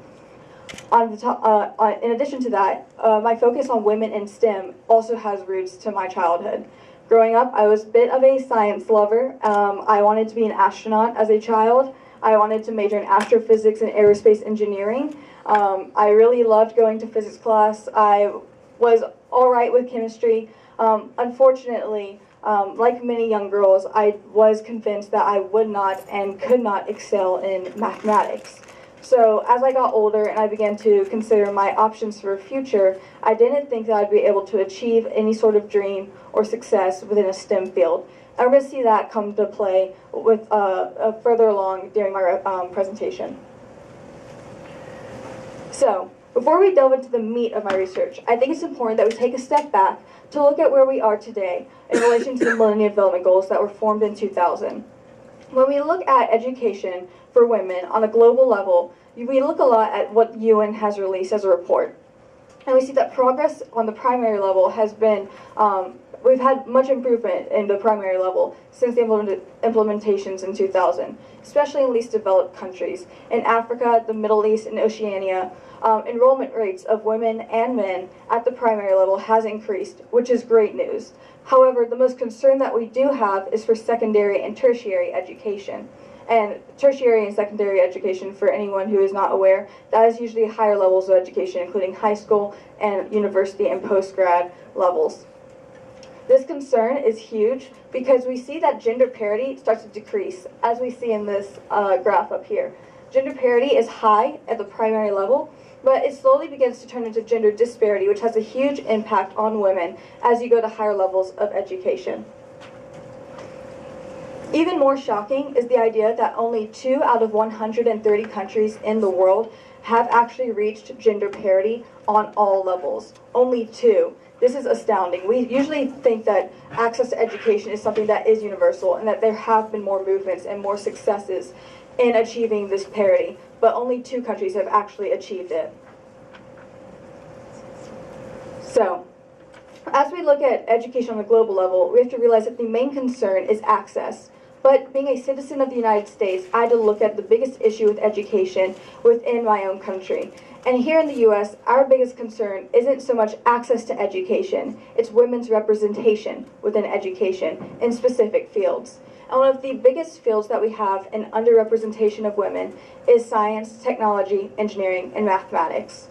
In addition to that, my focus on women in STEM also has roots to my childhood. Growing up, I was a bit of a science lover. I wanted to be an astronaut as a child. I wanted to major in astrophysics and aerospace engineering. I really loved going to physics class. I was all right with chemistry. Unfortunately, like many young girls, I was convinced that I would not and could not excel in mathematics. So as I got older and I began to consider my options for a future, I didn't think that I'd be able to achieve any sort of dream or success within a STEM field. And we're going to see that come to play with further along during my presentation. So, before we delve into the meat of my research, I think it's important that we take a step back to look at where we are today in relation to the Millennium Development Goals that were formed in 2000. When we look at education for women on a global level, we look a lot at what the UN has released as a report. And we see that progress on the primary level has been, we've had much improvement in the primary level since the implementations in 2000, especially in least developed countries. In Africa, the Middle East, and Oceania, enrollment rates of women and men at the primary level has increased, which is great news. However, the most concern that we do have is for secondary and tertiary education. And tertiary and secondary education, for anyone who is not aware, that is usually higher levels of education, including high school and university and post-grad levels. This concern is huge because we see that gender parity starts to decrease, as we see in this graph up here. Gender parity is high at the primary level, but it slowly begins to turn into gender disparity, which has a huge impact on women as you go to higher levels of education. Even more shocking is the idea that only 2 out of 130 countries in the world have actually reached gender parity on all levels. Only 2. This is astounding. We usually think that access to education is something that is universal and that there have been more movements and more successes in achieving this parity, but only 2 countries have actually achieved it. So, as we look at education on a global level, we have to realize that the main concern is access. But being a citizen of the United States, I had to look at the biggest issue with education within my own country. And here in the US, our biggest concern isn't so much access to education, it's women's representation within education in specific fields. And one of the biggest fields that we have in underrepresentation of women is science, technology, engineering, and mathematics.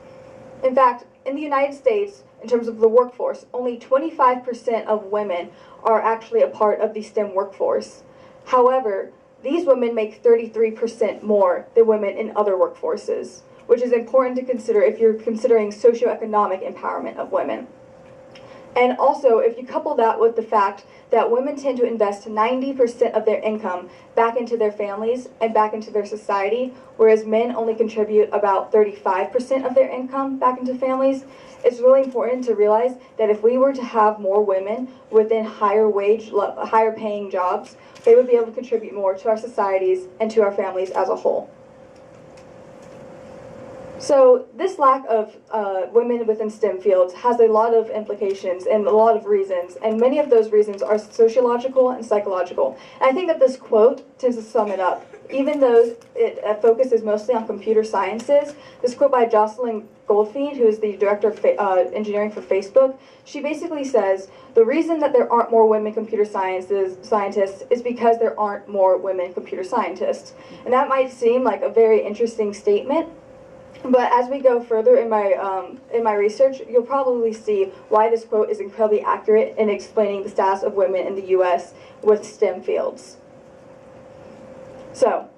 In fact, in the United States, in terms of the workforce, only 25% of women are actually a part of the STEM workforce. However, these women make 33% more than women in other workforces, which is important to consider if you're considering socioeconomic empowerment of women. And also, if you couple that with the fact that women tend to invest 90% of their income back into their families and back into their society, whereas men only contribute about 35% of their income back into families, it's really important to realize that if we were to have more women within higher paying jobs, they would be able to contribute more to our societies and to our families as a whole. So this lack of women within STEM fields has a lot of implications and a lot of reasons, and many of those reasons are sociological and psychological. And I think that this quote tends to sum it up. Even though it focuses mostly on computer sciences, this quote by Jocelyn Goldfein, who is the director of engineering for Facebook, she basically says, the reason that there aren't more women computer scientists is because there aren't more women computer scientists. And that might seem like a very interesting statement, but as we go further in my research, you'll probably see why this quote is incredibly accurate in explaining the status of women in the US with STEM fields. So,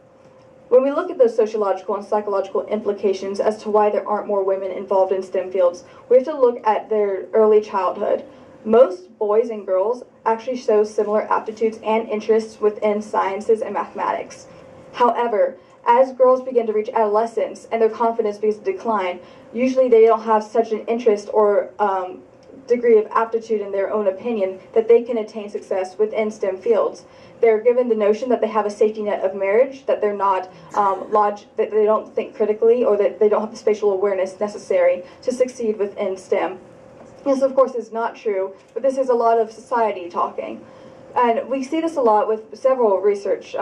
when we look at those sociological and psychological implications as to why there aren't more women involved in STEM fields, we have to look at their early childhood. Most boys and girls actually show similar aptitudes and interests within sciences and mathematics. However, as girls begin to reach adolescence and their confidence begins to decline, usually they don't have such an interest or degree of aptitude in their own opinion that they can attain success within STEM fields. They're given the notion that they have a safety net of marriage, that they're not that they don't think critically, or that they don't have the spatial awareness necessary to succeed within STEM. This, of course, is not true, but this is a lot of society talking. And we see this a lot with several research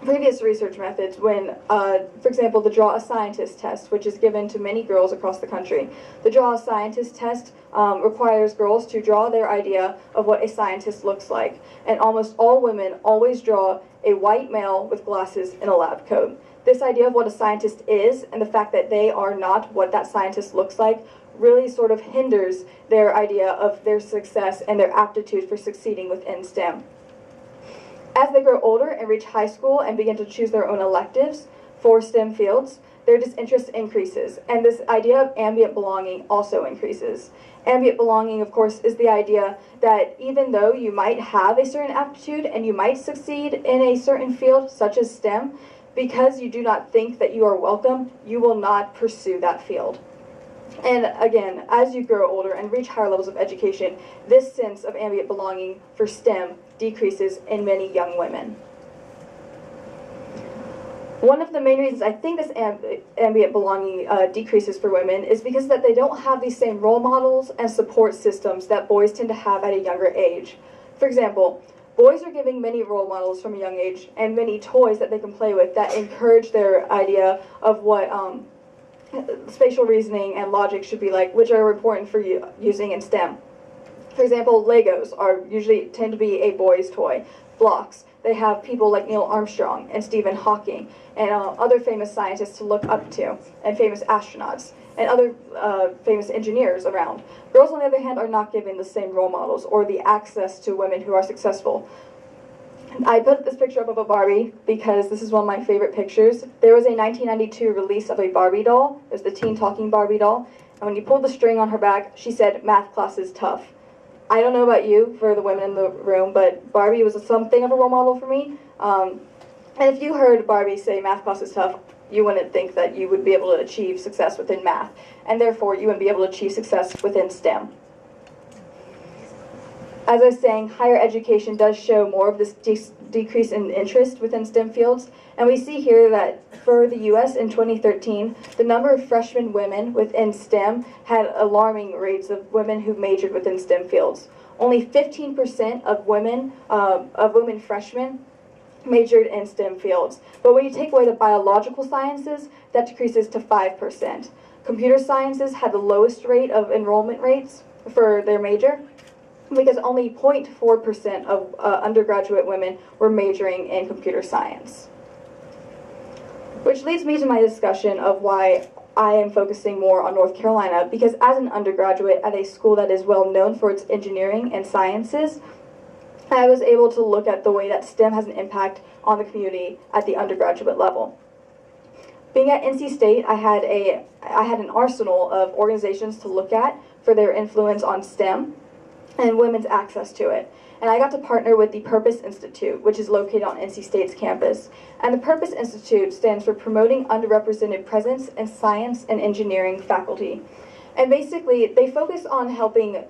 previous research methods when, for example, the Draw a Scientist test, which is given to many girls across the country. The Draw a Scientist test requires girls to draw their idea of what a scientist looks like. And almost all women always draw a white male with glasses in a lab coat. This idea of what a scientist is and the fact that they are not what that scientist looks like really sort of hinders their idea of their success and their aptitude for succeeding within STEM. As they grow older and reach high school and begin to choose their own electives for STEM fields, their disinterest increases, and this idea of ambient belonging also increases. Ambient belonging, of course, is the idea that even though you might have a certain aptitude and you might succeed in a certain field, such as STEM, because you do not think that you are welcome, you will not pursue that field. And again, as you grow older and reach higher levels of education, this sense of ambient belonging for STEM decreases in many young women. One of the main reasons I think this ambient belonging decreases for women is because that they don't have these same role models and support systems that boys tend to have at a younger age. For example, boys are giving many role models from a young age and many toys that they can play with that encourage their idea of what spatial reasoning and logic should be like, which are important for you using in STEM. For example, Legos tend to be a boy's toy. Blocks, they have people like Neil Armstrong and Stephen Hawking and other famous scientists to look up to, and famous astronauts, and other famous engineers around. Girls, on the other hand, are not given the same role models or the access to women who are successful. I put this picture up of a Barbie because this is one of my favorite pictures. There was a 1992 release of a Barbie doll. It was the Teen Talking Barbie doll. And when you pulled the string on her back, she said, "Math class is tough." I don't know about you, for the women in the room, but Barbie was something of a role model for me. And if you heard Barbie say math class is tough, you wouldn't think that you would be able to achieve success within math. And therefore, you wouldn't be able to achieve success within STEM. As I was saying, higher education does show more of this decrease in interest within STEM fields. And we see here that for the US in 2013, the number of freshman women within STEM had alarming rates of women who majored within STEM fields. Only 15% of women freshmen majored in STEM fields. But when you take away the biological sciences, that decreases to 5%. Computer sciences had the lowest rate of enrollment rates for their major, because only 0.4% of undergraduate women were majoring in computer science. Which leads me to my discussion of why I am focusing more on North Carolina, because as an undergraduate at a school that is well known for its engineering and sciences, I was able to look at the way that STEM has an impact on the community at the undergraduate level. Being at NC State, I had an arsenal of organizations to look at for their influence on STEM and women's access to it. And I got to partner with the Purpose Institute, which is located on NC State's campus. And the Purpose Institute stands for Promoting Underrepresented Presence in Science and Engineering Faculty. And basically, they focus on helping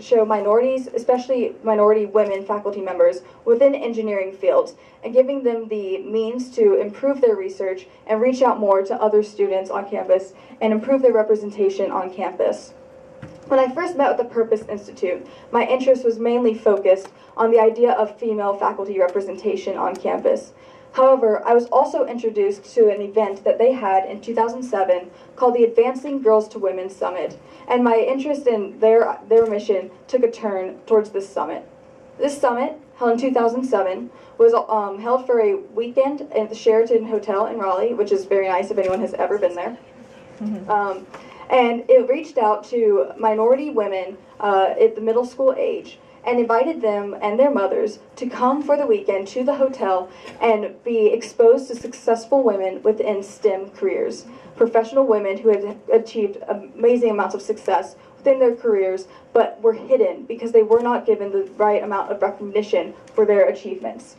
show minorities, especially minority women faculty members, within engineering fields, and giving them the means to improve their research and reach out more to other students on campus and improve their representation on campus. When I first met with the Purpose Institute, my interest was mainly focused on the idea of female faculty representation on campus. However, I was also introduced to an event that they had in 2007 called the Advancing Girls to Women Summit, and my interest in their mission took a turn towards this summit. This summit, held in 2007, was held for a weekend at the Sheraton Hotel in Raleigh, which is very nice if anyone has ever been there. And it reached out to minority women at the middle school age and invited them and their mothers to come for the weekend to the hotel and be exposed to successful women within STEM careers. Professional women who had achieved amazing amounts of success within their careers, but were hidden because they were not given the right amount of recognition for their achievements.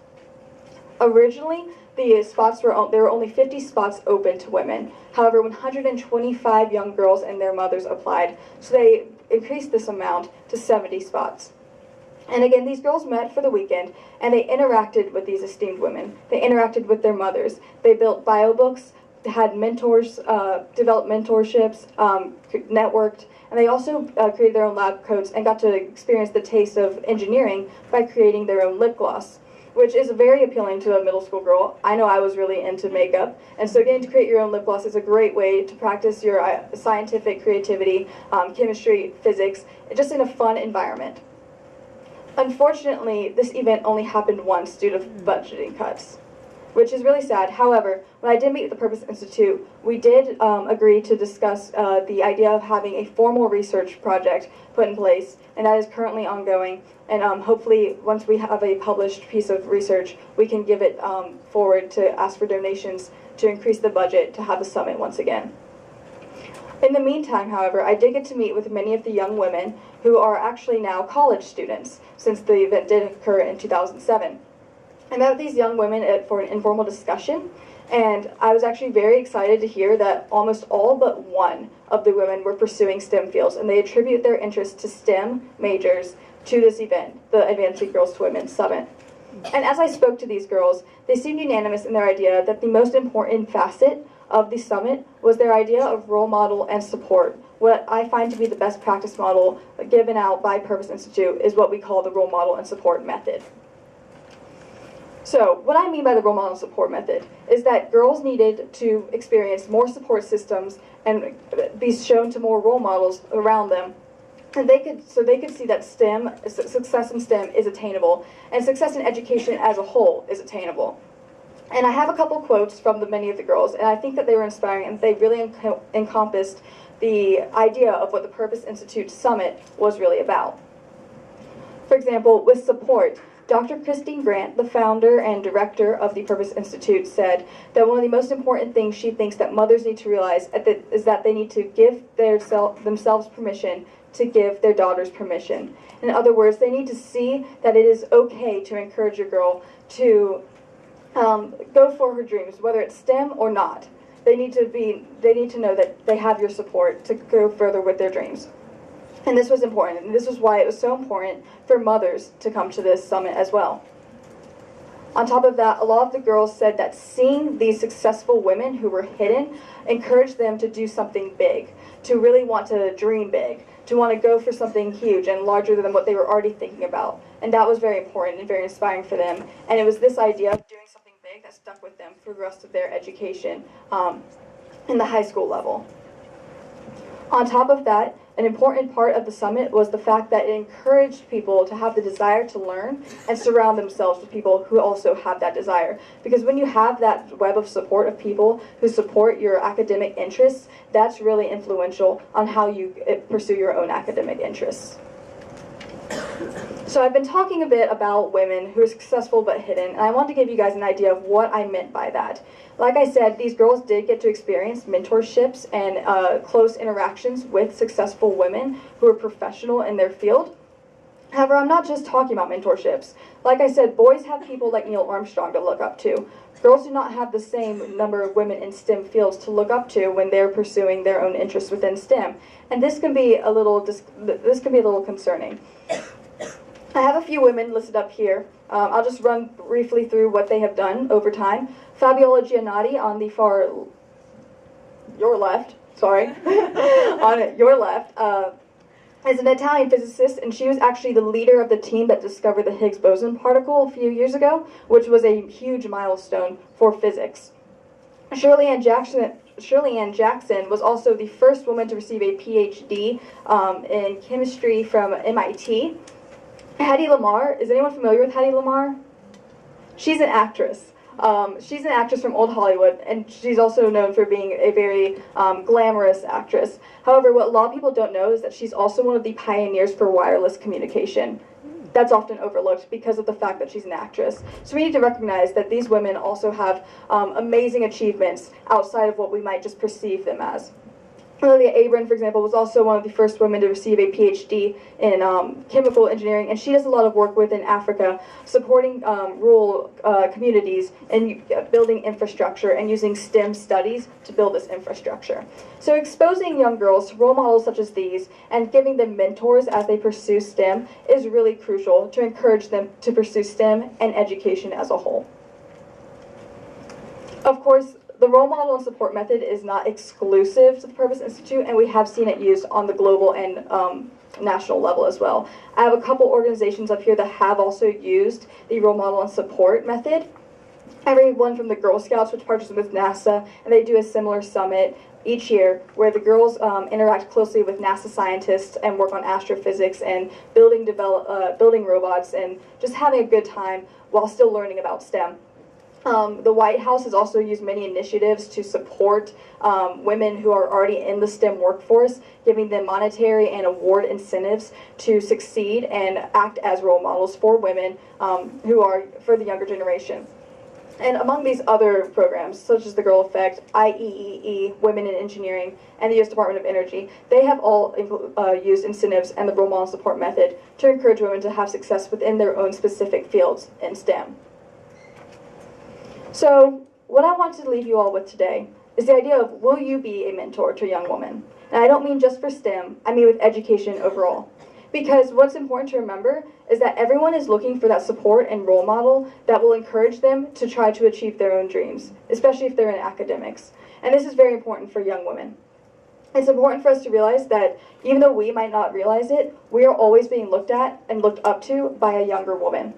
Originally, there were only 50 spots open to women. However, 125 young girls and their mothers applied, so they increased this amount to 70 spots. And again, these girls met for the weekend, and they interacted with these esteemed women. They interacted with their mothers. They built bio books, had mentors, developed mentorships, networked, and they also created their own lab coats and got to experience the taste of engineering by creating their own lip gloss. which is very appealing to a middle school girl. I know I was really into makeup, and so getting to create your own lip gloss is a great way to practice your scientific creativity, chemistry, physics, just in a fun environment. Unfortunately, this event only happened once due to budgeting cuts, which is really sad. However, when I did meet with the Purpose Institute, we did agree to discuss the idea of having a formal research project put in place, and that is currently ongoing. And hopefully, once we have a published piece of research, we can give it forward to ask for donations to increase the budget to have the summit once again. In the meantime, however, I did get to meet with many of the young women who are actually now college students, since the event did occur in 2007. I met with these young women for an informal discussion, and I was actually very excited to hear that almost all but one of the women were pursuing STEM fields, and they attribute their interest to STEM majors to this event, the Advancing Girls to Women Summit. And as I spoke to these girls, they seemed unanimous in their idea that the most important facet of the summit was their idea of role model and support. What I find to be the best practice model given out by Purpose Institute is what we call the role model and support method. So, what I mean by the role model and support method is that girls needed to experience more support systems and be shown to more role models around them. And they could see that success in STEM is attainable, and success in education as a whole is attainable. And I have a couple quotes from many of the girls, and I think that they were inspiring, and they really encompassed the idea of what the Purpose Institute Summit was really about. For example, with support, Dr. Christine Grant, the founder and director of the Purpose Institute, said that one of the most important things she thinks that mothers need to realize is that they need to give themselves permission to give their daughters permission. In other words, they need to see that it is okay to encourage your girl to go for her dreams, whether it's STEM or not. They need to know that they have your support to go further with their dreams. And this was important, and this was why it was so important for mothers to come to this summit as well. On top of that, a lot of the girls said that seeing these successful women who were hidden encouraged them to do something big, to really want to dream big, to want to go for something huge and larger than what they were already thinking about. And that was very important and very inspiring for them. And it was this idea of doing something big that stuck with them for the rest of their education in the high school level. On top of that, an important part of the summit was the fact that it encouraged people to have the desire to learn and surround themselves with people who also have that desire. Because when you have that web of support of people who support your academic interests, that's really influential on how you pursue your own academic interests. So I've been talking a bit about women who are successful but hidden, and I want to give you guys an idea of what I meant by that. Like I said, these girls did get to experience mentorships and close interactions with successful women who are professional in their field. However, I'm not just talking about mentorships. Like I said, boys have people like Neil Armstrong to look up to. Girls do not have the same number of women in STEM fields to look up to when they're pursuing their own interests within STEM, and this can be a little concerning. I have a few women listed up here. I'll just run briefly through what they have done over time. Fabiola Giannotti on the your left, on your left, is an Italian physicist, and she was actually the leader of the team that discovered the Higgs boson particle a few years ago, which was a huge milestone for physics. Shirley Ann Jackson was also the first woman to receive a PhD in chemistry from MIT. Hedy Lamarr, is anyone familiar with Hedy Lamarr? She's an actress. She's an actress from old Hollywood, and she's also known for being a very glamorous actress. However, what a lot of people don't know is that she's also one of the pioneers for wireless communication. That's often overlooked because of the fact that she's an actress. So we need to recognize that these women also have amazing achievements outside of what we might just perceive them as. Lilia Abram, for example, was also one of the first women to receive a PhD in chemical engineering, and she does a lot of work within Africa, supporting rural communities and building infrastructure and using STEM studies to build this infrastructure. So exposing young girls to role models such as these and giving them mentors as they pursue STEM is really crucial to encourage them to pursue STEM and education as a whole. Of course, the role model and support method is not exclusive to the Purpose Institute, and we have seen it used on the global and national level as well. I have a couple organizations up here that have also used the role model and support method. Everyone from the Girl Scouts, which partners with NASA, and they do a similar summit each year where the girls interact closely with NASA scientists and work on astrophysics and building robots and just having a good time while still learning about STEM. The White House has also used many initiatives to support women who are already in the STEM workforce, giving them monetary and award incentives to succeed and act as role models for women who are for the younger generation. And among these other programs, such as the Girl Effect, IEEE, Women in Engineering, and the U.S. Department of Energy, they have all used incentives and the role model support method to encourage women to have success within their own specific fields in STEM. So, what I want to leave you all with today is the idea of, will you be a mentor to a young woman? And I don't mean just for STEM, I mean with education overall. Because what's important to remember is that everyone is looking for that support and role model that will encourage them to try to achieve their own dreams, especially if they're in academics. And this is very important for young women. It's important for us to realize that even though we might not realize it, we are always being looked at and looked up to by a younger woman.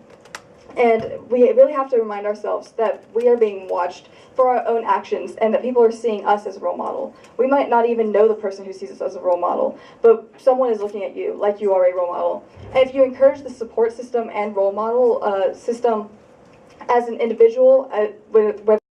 And we really have to remind ourselves that we are being watched for our own actions and that people are seeing us as a role model. We might not even know the person who sees us as a role model, but someone is looking at you like you are a role model. And if you encourage the support system and role model system as an individual, whether